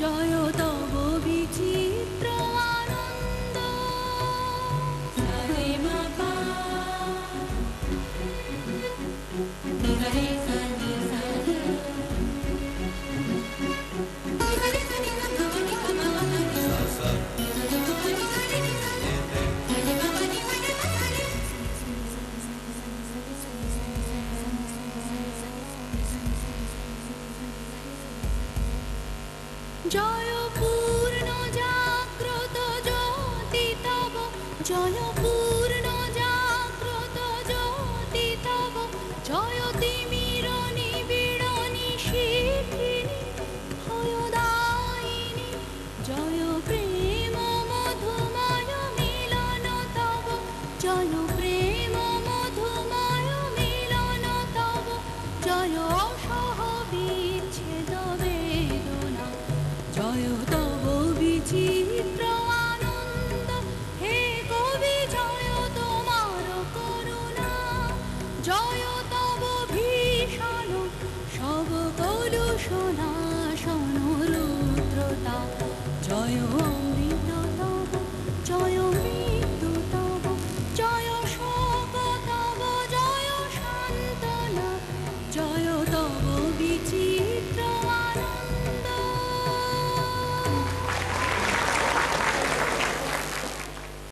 জয় তব বিচিত্র আনন্দ। সারে মা পা নি গা রে সা নি সা রে নি গা রে সা নি গা মা নি গা মা নি সা সা নি গা রে মা নি গা রে নি সা নি রে মা নি গা রে মা রে। জয়